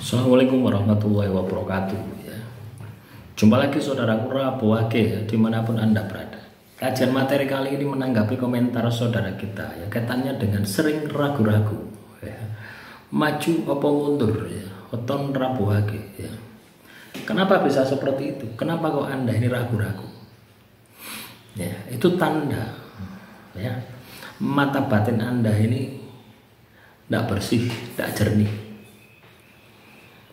Assalamualaikum warahmatullahi wabarakatuh ya. Jumpa lagi saudaraku Rabu Wage ya, dimanapun Anda berada. Kajian materi kali ini menanggapi komentar saudara kita ya, kaitannya dengan sering ragu-ragu ya. Maju apa mundur ya, oton Rabu Wage ya. Kenapa bisa seperti itu? Kenapa kok Anda ini ragu-ragu? Ya, itu tanda ya, mata batin Anda ini tidak bersih, tidak jernih.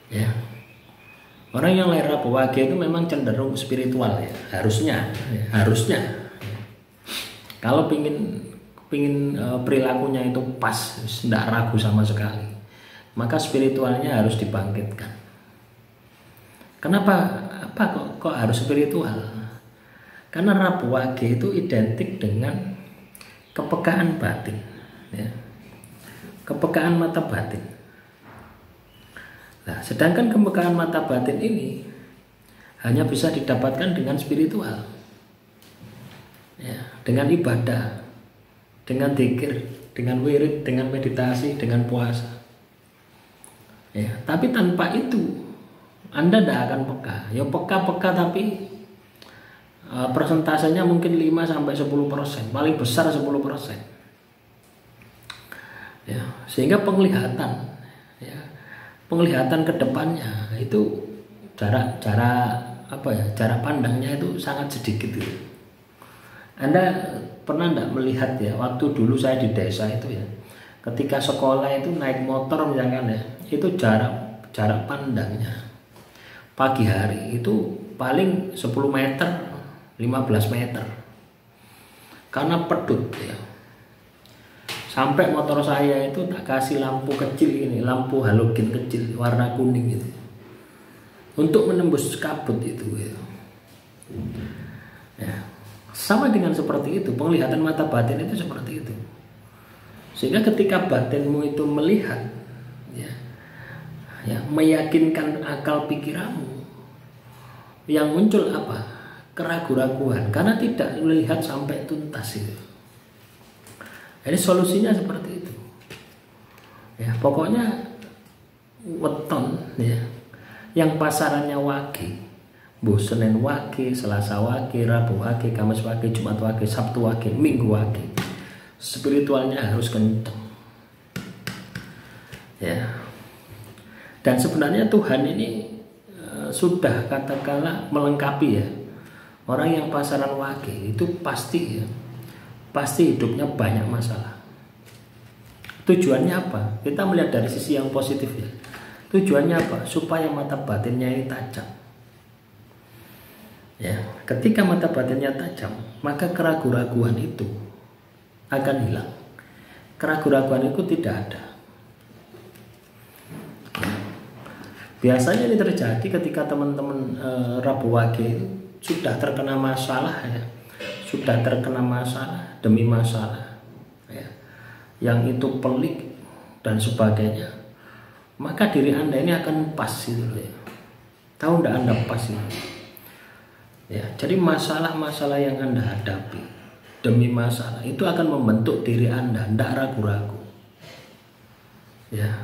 Ya, orang yang lahir Rabu Wage itu memang cenderung spiritual ya, harusnya. Kalau pingin perilakunya itu pas, tidak ragu sama sekali, maka spiritualnya harus dibangkitkan. Kenapa? Kok harus spiritual? Karena Rabu Wage itu identik dengan kepekaan batin, ya, kepekaan mata batin. Nah, sedangkan kepekaan mata batin ini hanya bisa didapatkan dengan spiritual, ya, dengan ibadah, dengan dzikir, dengan wirid, dengan meditasi, dengan puasa. Ya, tapi tanpa itu Anda tidak akan peka. Ya peka tapi persentasenya mungkin 5-10%, paling besar 10%. Ya, sehingga penglihatan ke depannya itu jarak pandangnya itu sangat sedikit gitu. Anda pernah enggak melihat ya, waktu dulu saya di desa itu ya, ketika sekolah itu naik motor misalkan ya, itu jarak pandangnya pagi hari itu paling 10 meter 15 meter karena pedut ya. Sampai motor saya itu tak kasih lampu kecil ini, lampu halogen kecil warna kuning gitu, untuk menembus kabut itu gitu. Ya, sama dengan seperti itu, penglihatan mata batin itu seperti itu. Sehingga ketika batinmu itu melihat, ya, meyakinkan akal pikiranmu, yang muncul apa? Keraguan-raguan, karena tidak melihat sampai tuntas itu. Jadi solusinya seperti itu. Ya, pokoknya weton ya, yang pasarannya Wage, Senin Wage, Selasa Wage, Rabu Wage, Kamis Wage, Jumat Wage, Sabtu Wage, Minggu Wage. Spiritualnya harus kencang. Ya. Dan sebenarnya Tuhan ini sudah katakanlah melengkapi ya. Orang yang pasaran Wage itu pasti hidupnya banyak masalah. Tujuannya apa? Kita melihat dari sisi yang positif ya. Tujuannya apa? Supaya mata batinnya ini tajam. Ya, ketika mata batinnya tajam, maka keraguan-raguan itu akan hilang. Keraguan-raguan itu tidak ada. Biasanya ini terjadi ketika teman-teman Rabu Wage sudah terkena masalah ya. Sudah terkena masalah demi masalah ya, yang itu pelik dan sebagainya, maka diri Anda ini akan pas gitu ya. Tahu enggak Anda pas ini? Ya, jadi masalah-masalah yang Anda hadapi demi masalah itu akan membentuk diri Anda, enggak ragu-ragu. Ya.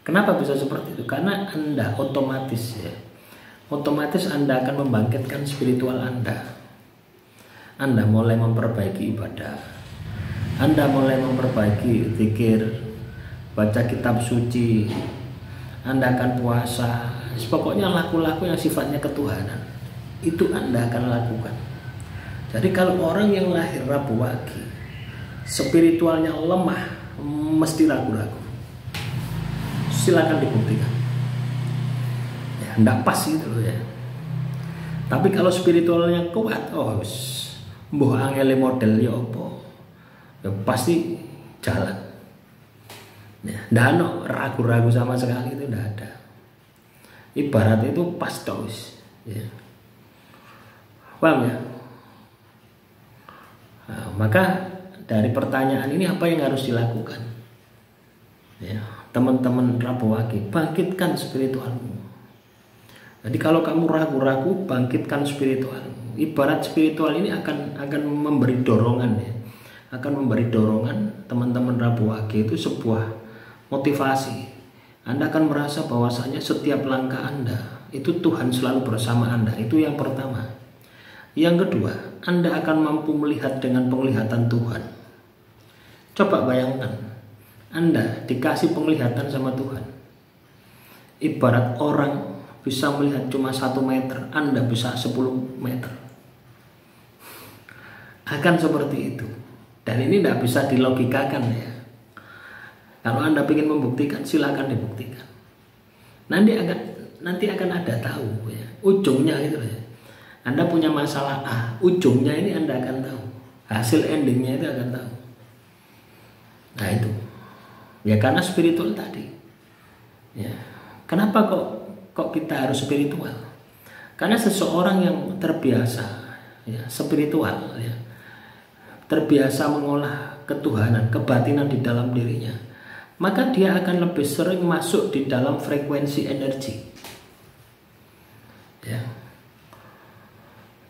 Kenapa bisa seperti itu? Karena Anda otomatis Anda akan membangkitkan spiritual Anda. Anda mulai memperbaiki ibadah, Anda mulai memperbaiki zikir, baca kitab suci, Anda akan puasa. Pokoknya laku-laku yang sifatnya ketuhanan itu Anda akan lakukan. Jadi kalau orang yang lahir Rabu Wage spiritualnya lemah, mesti ragu-ragu. Silakan dibuktikan. Ya, enggak pas gitu loh ya. Tapi kalau spiritualnya kuat, mbuh angele model ya apa? Ya pasti jalan. Ya, ndak ono ragu-ragu sama sekali, itu ndak ada. Ibarat itu pas terus, ya. Paham ya? Nah, maka dari pertanyaan ini apa yang harus dilakukan? Ya, teman-teman Rabu Wage, bangkitkan spiritualmu. Jadi kalau kamu ragu-ragu, bangkitkan spiritualmu. Ibarat spiritual ini akan memberi dorongan ya, akan memberi dorongan teman-teman Rabu Wage itu sebuah motivasi Anda akan merasa bahwasanya setiap langkah Anda itu Tuhan selalu bersama Anda. Itu yang pertama. Yang kedua, Anda akan mampu melihat dengan penglihatan Tuhan. Coba bayangkan, Anda dikasih penglihatan sama Tuhan. Ibarat orang bisa melihat cuma 1 meter, Anda bisa 10 meter. Akan seperti itu. Dan ini tidak bisa dilogikakan ya. Kalau Anda ingin membuktikan, silakan dibuktikan. Nanti akan ada tahu ya, ujungnya gitu ya. Anda punya masalah A, ujungnya ini Anda akan tahu. Hasil endingnya itu akan tahu. Nah itu. Ya karena spiritual tadi. Ya. Kenapa kok kita harus spiritual? Karena seseorang yang terbiasa ya, spiritual ya, terbiasa mengolah ketuhanan, kebatinan di dalam dirinya, maka dia akan lebih sering masuk di dalam frekuensi energi ya.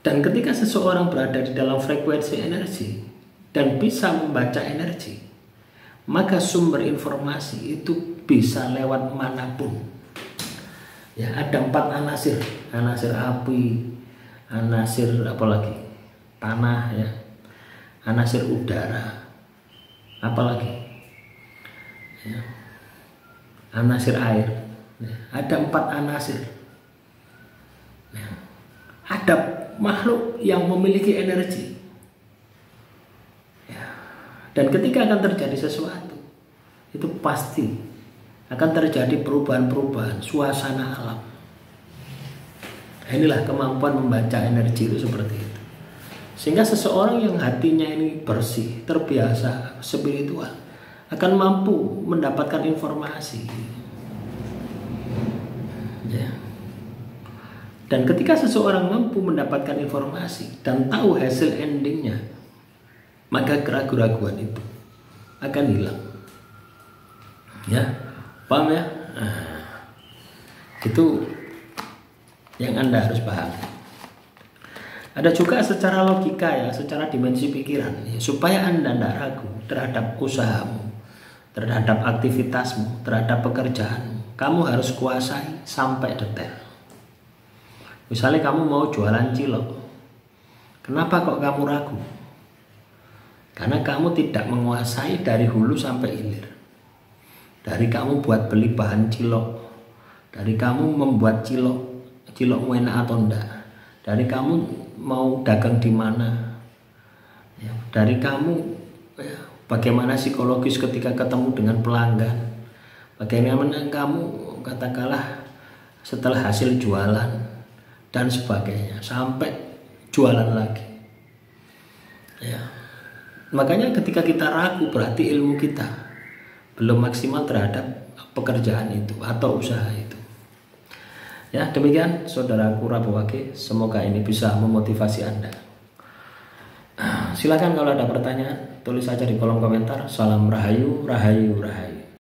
Dan ketika seseorang berada di dalam frekuensi energi dan bisa membaca energi, maka sumber informasi itu bisa lewat manapun ya. Ada 4 anasir, anasir api, anasir apalagi tanah ya, anasir udara, apalagi ya, anasir air ya. Ada 4 anasir ya. Ada makhluk yang memiliki energi ya. Dan ketika akan terjadi sesuatu, itu pasti akan terjadi perubahan-perubahan suasana alam. Inilah kemampuan membaca energi itu seperti itu. Sehingga seseorang yang hatinya ini bersih, terbiasa spiritual, akan mampu mendapatkan informasi ya. Dan ketika seseorang mampu mendapatkan informasi dan tahu hasil endingnya, maka keraguan-keraguan itu akan hilang ya. Paham ya? Nah, itu yang Anda harus paham. Ada juga secara logika ya, secara dimensi pikiran ya, supaya Anda tidak ragu terhadap usahamu, terhadap aktivitasmu, terhadap pekerjaanmu. Kamu harus kuasai sampai detail. Misalnya kamu mau jualan cilok, kenapa kok kamu ragu? Karena kamu tidak menguasai dari hulu sampai hilir. Dari kamu buat beli bahan cilok, dari kamu membuat cilokmu enak atau enggak, dari kamu mau dagang di mana ya, dari kamu ya, bagaimana psikologis ketika ketemu dengan pelanggan, bagaimana kamu katakanlah setelah hasil jualan dan sebagainya sampai jualan lagi ya. Makanya ketika kita ragu, berarti ilmu kita belum maksimal terhadap pekerjaan itu atau usaha itu ya. Demikian saudaraku Rabu Wage, semoga ini bisa memotivasi Anda. Silakan kalau ada pertanyaan, tulis saja di kolom komentar. Salam rahayu, rahayu, rahayu.